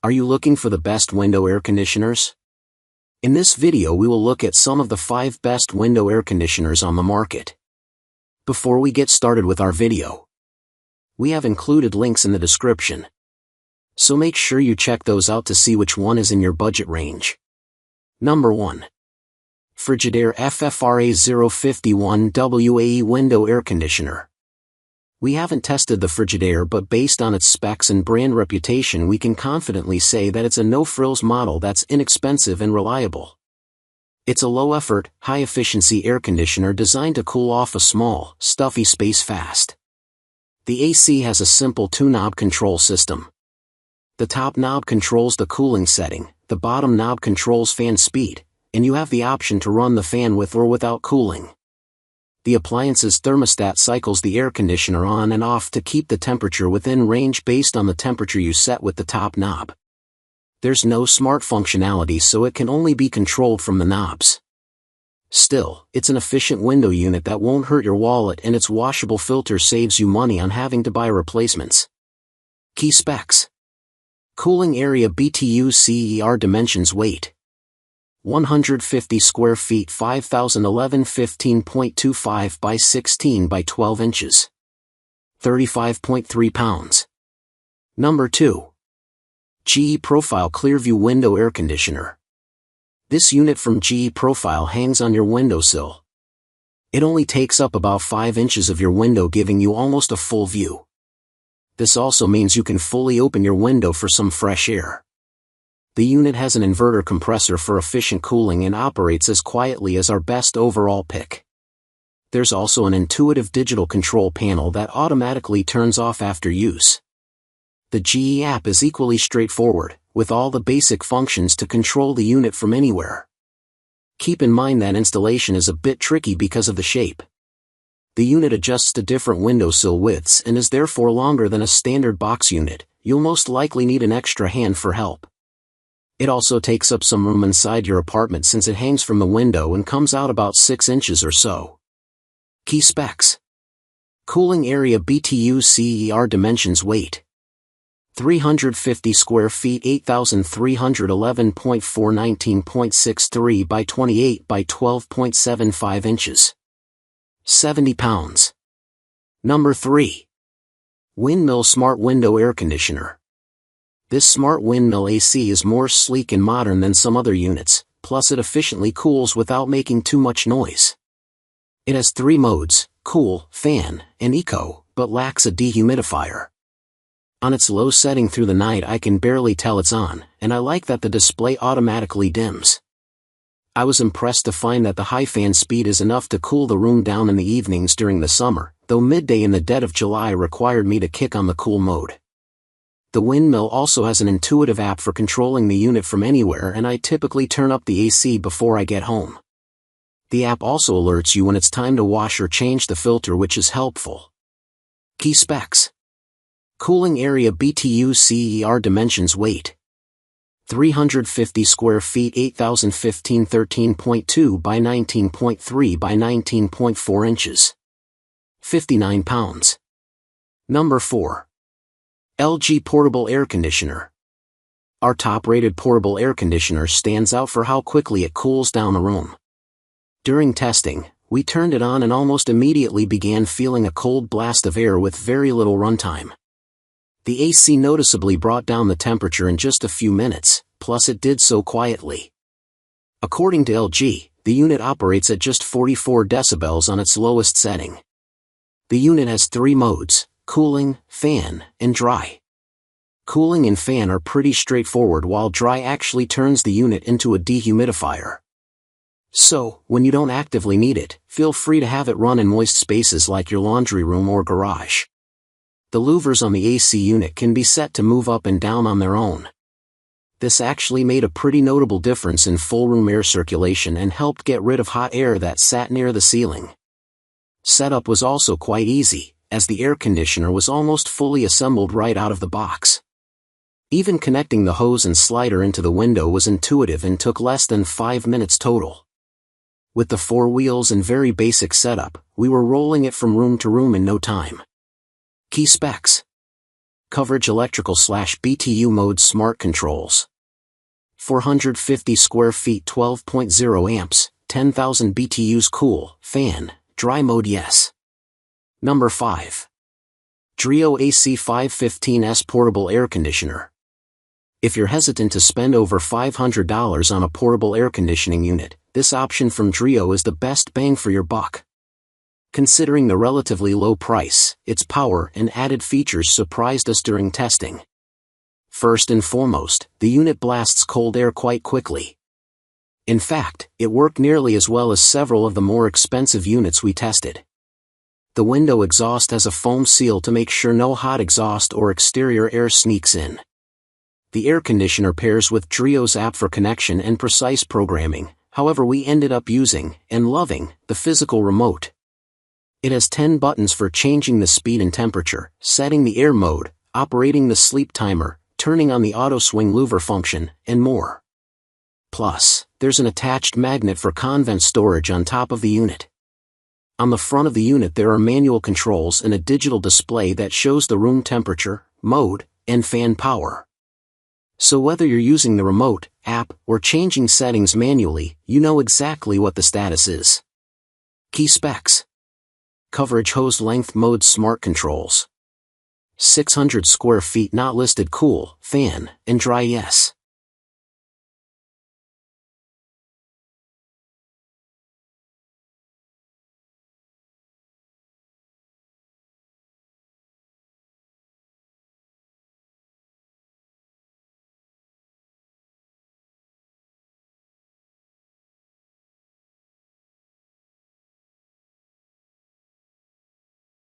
Are you looking for the best window air conditioners? In this video we will look at some of the 5 best window air conditioners on the market. Before we get started with our video, we have included links in the description, so make sure you check those out to see which one is in your budget range. Number 1. Frigidaire FFRA 051 WAE Window Air Conditioner. We haven't tested the Frigidaire, but based on its specs and brand reputation we can confidently say that it's a no-frills model that's inexpensive and reliable. It's a low-effort, high-efficiency air conditioner designed to cool off a small, stuffy space fast. The AC has a simple 2-knob control system. The top knob controls the cooling setting, the bottom knob controls fan speed, and you have the option to run the fan with or without cooling. The appliance's thermostat cycles the air conditioner on and off to keep the temperature within range based on the temperature you set with the top knob. There's no smart functionality, so it can only be controlled from the knobs. Still, it's an efficient window unit that won't hurt your wallet, and its washable filter saves you money on having to buy replacements. Key specs: cooling area BTU CER dimensions weight 150 square feet 5011 15.25 by 16 by 12 inches 35.3 pounds. Number 2. GE Profile ClearView Window Air Conditioner. This unit from GE Profile hangs on your windowsill. It only takes up about 5 inches of your window, giving you almost a full view. This also means you can fully open your window for some fresh air. The unit has an inverter compressor for efficient cooling and operates as quietly as our best overall pick. There's also an intuitive digital control panel that automatically turns off after use. The GE app is equally straightforward, with all the basic functions to control the unit from anywhere. Keep in mind that installation is a bit tricky because of the shape. The unit adjusts to different windowsill widths and is therefore longer than a standard box unit. You'll most likely need an extra hand for help. It also takes up some room inside your apartment since it hangs from the window and comes out about 6 inches or so. Key specs: cooling area BTU CER dimensions weight 350 square feet 8311.4 19.63 by 28 by 12.75 inches 70 pounds. Number 3. Windmill Smart Window Air Conditioner. This smart Windmill AC is more sleek and modern than some other units, plus it efficiently cools without making too much noise. It has 3 modes: cool, fan, and eco, but lacks a dehumidifier. On its low setting through the night I can barely tell it's on, and I like that the display automatically dims. I was impressed to find that the high fan speed is enough to cool the room down in the evenings during the summer, though midday in the dead of July required me to kick on the cool mode. The Windmill also has an intuitive app for controlling the unit from anywhere, and I typically turn up the AC before I get home. The app also alerts you when it's time to wash or change the filter, which is helpful. Key specs: cooling area BTU CER dimensions weight 350 square feet 8015 13.2 by 19.3 by 19.4 inches 59 pounds. Number 4. LG Portable Air Conditioner. Our top-rated portable air conditioner stands out for how quickly it cools down a room. During testing, we turned it on and almost immediately began feeling a cold blast of air with very little runtime. The AC noticeably brought down the temperature in just a few minutes, plus it did so quietly. According to LG, the unit operates at just 44 decibels on its lowest setting. The unit has 3 modes: cooling, fan, and dry. Cooling and fan are pretty straightforward, while dry actually turns the unit into a dehumidifier. So, when you don't actively need it, feel free to have it run in moist spaces like your laundry room or garage. The louvers on the AC unit can be set to move up and down on their own. This actually made a pretty notable difference in full room air circulation and helped get rid of hot air that sat near the ceiling. Setup was also quite easy, as the air conditioner was almost fully assembled right out of the box. Even connecting the hose and slider into the window was intuitive and took less than 5 minutes total. With the 4 wheels and very basic setup, we were rolling it from room to room in no time. Key specs: Coverage electrical/BTU mode smart controls. 450 square feet 12.0 amps, 10,000 BTUs cool, fan, dry mode yes. Number 5. Dreo AC 515S portable air conditioner. If you're hesitant to spend over $500 on a portable air conditioning unit, this option from Dreo is the best bang for your buck. Considering the relatively low price, its power and added features surprised us during testing. First and foremost, the unit blasts cold air quite quickly. In fact, it worked nearly as well as several of the more expensive units we tested. The window exhaust has a foam seal to make sure no hot exhaust or exterior air sneaks in. The air conditioner pairs with Dreo's app for connection and precise programming, however we ended up using, and loving, the physical remote. It has 10 buttons for changing the speed and temperature, setting the air mode, operating the sleep timer, turning on the auto swing louver function, and more. Plus, there's an attached magnet for convent storage on top of the unit. On the front of the unit there are manual controls and a digital display that shows the room temperature, mode, and fan power. So whether you're using the remote, app, or changing settings manually, you know exactly what the status is. Key specs. Coverage hose length mode smart controls. 600 square feet not listed cool, fan, and dry yes.